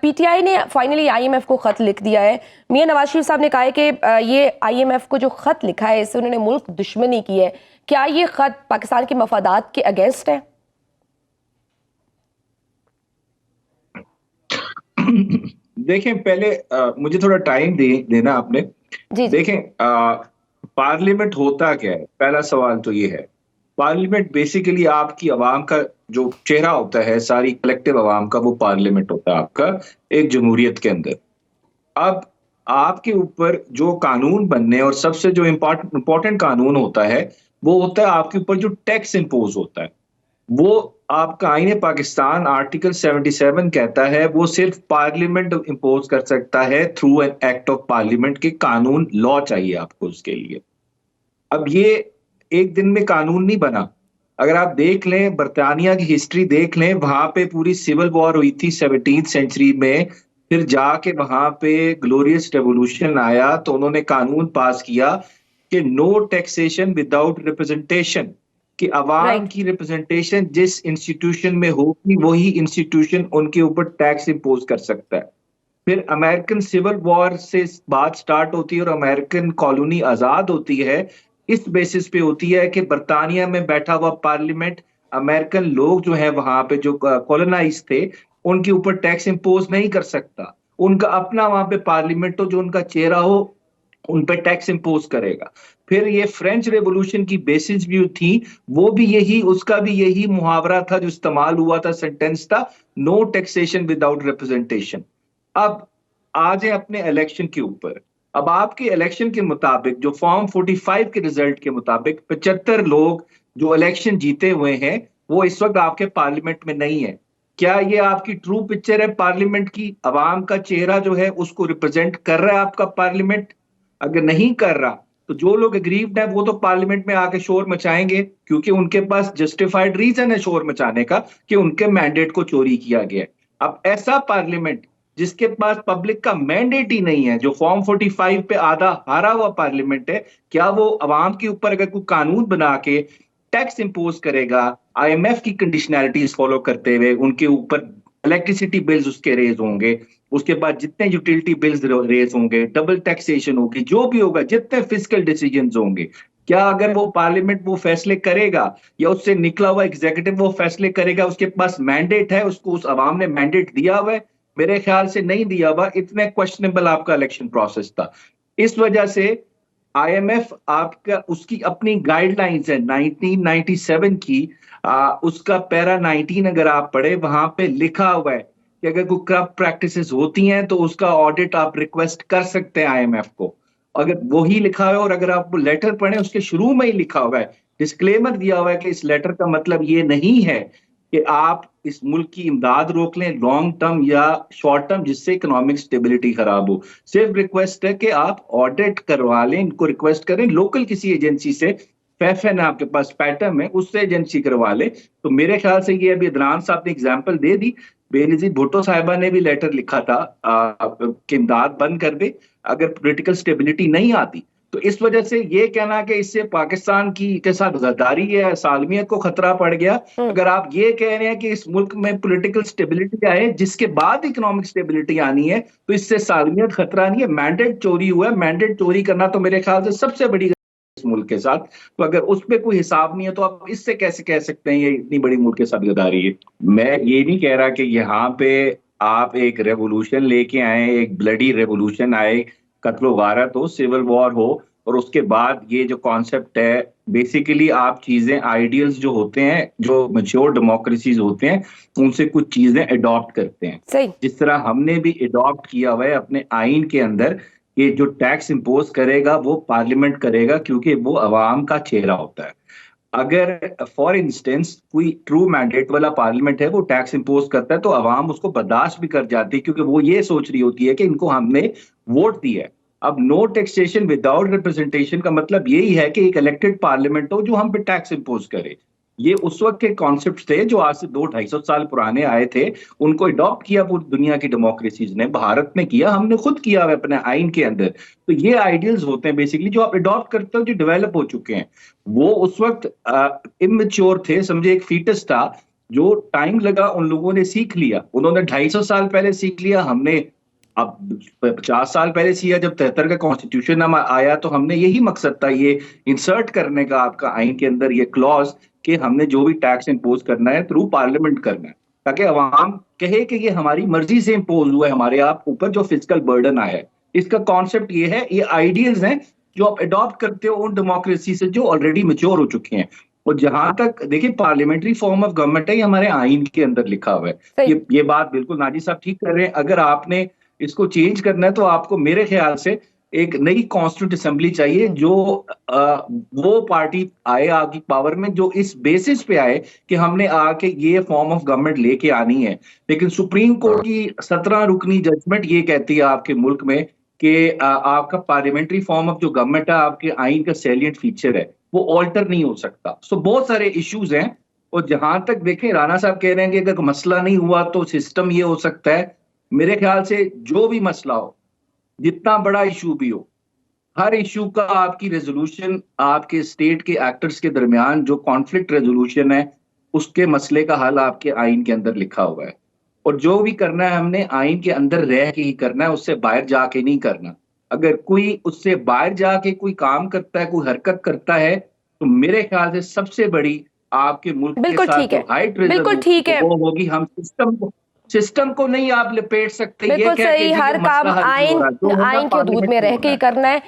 PTI ने finally IMF को खत लिख दिया है। मियां नवाज शरीफ साहब ने कहा है कि ये आईएमएफ को जो खत लिखा है इससे उन्होंने मुल्क दुश्मनी की है। क्या ये खत पाकिस्तान के मफादात के अगेंस्ट है? देखें, पहले मुझे थोड़ा टाइम देना आपने। जी जी। देखें, पार्लियामेंट होता क्या है, पहला सवाल तो ये है। पार्लियामेंट बेसिकली आपकी आवाम का जो चेहरा होता है, सारी कलेक्टिव आवाम का, वो पार्लियामेंट होता है आपका एक जमहूरियत के अंदर। अब आपके ऊपर जो कानून बनने और सबसे जो इम्पोर्टेंट कानून होता है वो होता है आपके ऊपर जो टैक्स इंपोज होता है। वो आपका आईने पाकिस्तान आर्टिकल 77 कहता है वो सिर्फ पार्लियामेंट इंपोज कर सकता है through an act of parliament के कानून, लॉ चाहिए आपको उसके लिए। अब ये एक दिन में कानून नहीं बना। अगर आप देख लें, बरतानिया की हिस्ट्री देख लें, वहां पे पूरी सिविल वॉर हुई थी 17th सेंचुरी में। फिर जाके वहां पे ग्लोरियस रेवोल्यूशन आया तो उन्होंने कानून पास किया कि नो टैक्सेशन विदाउट रिप्रेजेंटेशन, कि अवाम राइट। की रिप्रेजेंटेशन जिस इंस्टीट्यूशन में होगी वही इंस्टीट्यूशन उनके ऊपर टैक्स इंपोज कर सकता है। फिर अमेरिकन सिविल वॉर से बात स्टार्ट होती है और अमेरिकन कॉलोनी आजाद होती है। इस बेसिस पे होती है कि बरतानिया में बैठा हुआ पार्लियामेंट अमेरिकन लोग जो है वहां पे जो कॉलोनाइज थे उनके ऊपर टैक्स इंपोज नहीं कर सकता। उनका अपना वहां पे पार्लियामेंट हो, जो उनका चेहरा हो, उन पे टैक्स इंपोज करेगा। फिर ये फ्रेंच रेवोल्यूशन की बेसिस भी थी, वो भी यही, उसका भी यही मुहावरा था जो इस्तेमाल हुआ था, सेंटेंस था, नो टैक्सेशन विदाउट रिप्रेजेंटेशन। अब आ जाए अपने इलेक्शन के ऊपर। अब आपके इलेक्शन के मुताबिक, जो फॉर्म 45 के रिजल्ट के मुताबिक 75 लोग जो इलेक्शन जीते हुए हैं वो इस वक्त आपके पार्लियामेंट में नहीं है। क्या ये आपकी ट्रू पिक्चर है पार्लियामेंट की? अवाम का चेहरा जो है उसको रिप्रेजेंट कर रहा है आपका पार्लियामेंट? अगर नहीं कर रहा तो जो लोग अग्रीव्ड है वो तो पार्लियामेंट में आके शोर मचाएंगे, क्योंकि उनके पास जस्टिफाइड रीजन है शोर मचाने का कि उनके मैंडेट को चोरी किया गया है। अब ऐसा पार्लियामेंट जिसके पास पब्लिक का मैंडेट ही नहीं है, जो फॉर्म 45 पे आधा हारा हुआ पार्लियामेंट है, क्या वो अवाम के ऊपर अगर कोई कानून बना के टैक्स इंपोज करेगा आईएमएफ की कंडीशनैलिटीज फॉलो करते हुए, उनके ऊपर इलेक्ट्रिसिटी बिल्स उसके रेज होंगे, उसके बाद जितने यूटिलिटी बिल्स रेज होंगे, डबल टैक्सेशन होगी, जो भी होगा, जितने फिस्कल डिसीजंस होंगे, क्या अगर वो पार्लियामेंट वो फैसले करेगा या उससे निकला हुआ एग्जीक्यूटिव वो फैसले करेगा? उसके पास मैंडेट है, उसको उस अवाम ने मैंडेट दिया हुआ है? मेरे ख्याल से नहीं दिया हुआ। इतने क्वेश्चनेबल आपका इलेक्शन प्रोसेस था। इस वजह से आईएमएफ आपका, उसकी अपनी गाइडलाइंस है 1997 की, उसका पैरा 19 अगर आप पढ़े, वहां पे लिखा हुआ है कि अगर कोई करप्ट प्रैक्टिसेस होती हैं तो उसका ऑडिट आप रिक्वेस्ट कर सकते हैं आईएमएफ को। अगर वही लिखा है, और अगर आप वो लेटर पढ़े उसके शुरू में ही लिखा हुआ है, डिस्क्लेमर दिया हुआ है कि इस लेटर का मतलब ये नहीं है कि आप इस मुल्क की इमदाद रोक लें लॉन्ग टर्म या शॉर्ट टर्म जिससे इकोनॉमिक स्टेबिलिटी खराब हो। सिर्फ रिक्वेस्ट है कि आप ऑडिट करवा लें, इनको रिक्वेस्ट करें लोकल किसी एजेंसी से, फैफन है आपके पास, पैटर्न है, उससे एजेंसी करवा ले। तो मेरे ख्याल से ये अभी अदनान साहब ने एग्जाम्पल दे दी। बेनजीर भुट्टो साहिबा ने भी लेटर लिखा था कि इमदाद बंद कर दे अगर पॉलिटिकल स्टेबिलिटी नहीं आती। तो इस वजह से ये कहना कि इससे पाकिस्तान की के साथ गद्दारी है, सालमियत को खतरा पड़ गया। अगर आप ये कह रहे हैं कि इस मुल्क में पॉलिटिकल स्टेबिलिटी आए जिसके बाद इकोनॉमिक स्टेबिलिटी आनी है, तो इससे सालमियत खतरा नहीं है। मैंडेट चोरी हुआ है, मैंडेट चोरी करना तो मेरे ख्याल से सबसे बड़ी इस मुल्क के साथ। तो अगर उस पर कोई हिसाब नहीं है तो आप इससे कैसे कह सकते हैं ये इतनी बड़ी मुल्क के साथ गद्दारी है? मैं ये नहीं कह रहा कि यहाँ पे आप एक रेवोल्यूशन लेके आए, एक ब्लडी रेवोल्यूशन आए, कत्लो गारत हो, सिविल वॉर हो, और उसके बाद ये जो कॉन्सेप्ट है, बेसिकली आप चीजें, आइडियल्स जो होते हैं, जो मैच्योर डेमोक्रेसीज होते हैं, उनसे कुछ चीजें अडॉप्ट करते हैं। सही। जिस तरह हमने भी अडॉप्ट किया हुआ है अपने आइन के अंदर, ये जो टैक्स इंपोज करेगा वो पार्लियामेंट करेगा, क्योंकि वो अवाम का चेहरा होता है। अगर फॉर इंस्टेंस कोई ट्रू मैंडेट वाला पार्लियामेंट है, वो टैक्स इंपोज करता है, तो अवाम उसको बर्दाश्त भी कर जाती है, क्योंकि वो ये सोच रही होती है कि इनको हमने वोट दिया है। अब नो टैक्सेशन विदाउट रिप्रेजेंटेशन का मतलब यही है कि एक इलेक्टेड पार्लियामेंट हो जो हम पे टैक्स इंपोज करे। ये उस वक्त के कॉन्सेप्ट थे जो आज से 200-250 साल पुराने आए थे। उनको अडॉप्ट किया पूरी दुनिया की डेमोक्रेसीज ने, भारत में किया, हमने खुद किया है अपने आइन के अंदर। तो ये आइडियल्स होते हैं बेसिकली जो आप अडॉप्ट करते हो, जो डेवलप हो चुके हैं। वो उस वक्त इमेच्योर थे, समझे, एक फीटस था। जो टाइम लगा उन लोगों ने सीख लिया, उन्होंने 250 साल पहले सीख लिया, हमने अब 50 साल पहले सीखा। जब 73 का कॉन्स्टिट्यूशन नामा आया तो हमने यही मकसद था ये इंसर्ट करने का आपका आइन के अंदर ये क्लॉज कि हमने जो भी टैक्स इंपोज करना है थ्रू पार्लियामेंट करना है, ताकि अवाम कहे कि ये हमारी मर्जी से इंपोज हुआ है हमारे आप ऊपर जो फिजिकल बर्डन आया है। इसका कॉन्सेप्ट ये है, ये आइडियल्स हैं जो आप अडॉप्ट करते हो उन डेमोक्रेसी से जो ऑलरेडी मैच्योर हो चुके हैं। और जहां तक देखिए पार्लियामेंट्री फॉर्म ऑफ गवर्नमेंट है, ये हमारे आइन के अंदर लिखा हुआ है। सही। ये बात बिल्कुल नाजी साहब ठीक कर रहे हैं। अगर आपने इसको चेंज करना है तो आपको मेरे ख्याल से एक नई कॉन्स्टिट्यूंट असेंबली चाहिए जो वो पार्टी आए आपकी पावर में जो इस बेसिस पे आए कि हमने आके ये फॉर्म ऑफ गवर्नमेंट लेके आनी है। लेकिन सुप्रीम कोर्ट की 17 रुकनी जजमेंट ये कहती है आपके मुल्क में कि आपका पार्लियामेंट्री फॉर्म ऑफ जो गवर्नमेंट है आपके आइन का सैलिएंट फीचर है, वो ऑल्टर नहीं हो सकता। सो बहुत सारे इश्यूज हैं। और जहां तक देखें राणा साहब कह रहे हैं कि अगर मसला नहीं हुआ तो सिस्टम ये हो सकता है। मेरे ख्याल से जो भी मसला हो, जितना बड़ा इशू भी हो, हर इशू का आपकी रेजोल्यूशन आपके स्टेट के एक्टर्स के दरमियान जो कॉन्फ्लिक्ट रेजोल्यूशन है उसके मसले का हल आपके आइन के अंदर लिखा हुआ है। और जो भी करना है हमने आइन के अंदर रह के ही करना है, उससे बाहर जाके नहीं करना। अगर कोई उससे बाहर जाके कोई काम करता है, कोई हरकत करता है, तो मेरे ख्याल से सबसे बड़ी आपके मुल्क के बिल्कुल साथ ठीक जो है, हाई ट्रेजर बिल्कुल ठीक है, वो होगी। हम सिस्टम को नहीं आप लपेट सकते ये बिल्कुल कह के सही। जी हर ये मसला काम हल नहीं हो आइन रहा, जो होगा आइन के हदूद पार्लियामेंट में में रह के होना ही है। करना है।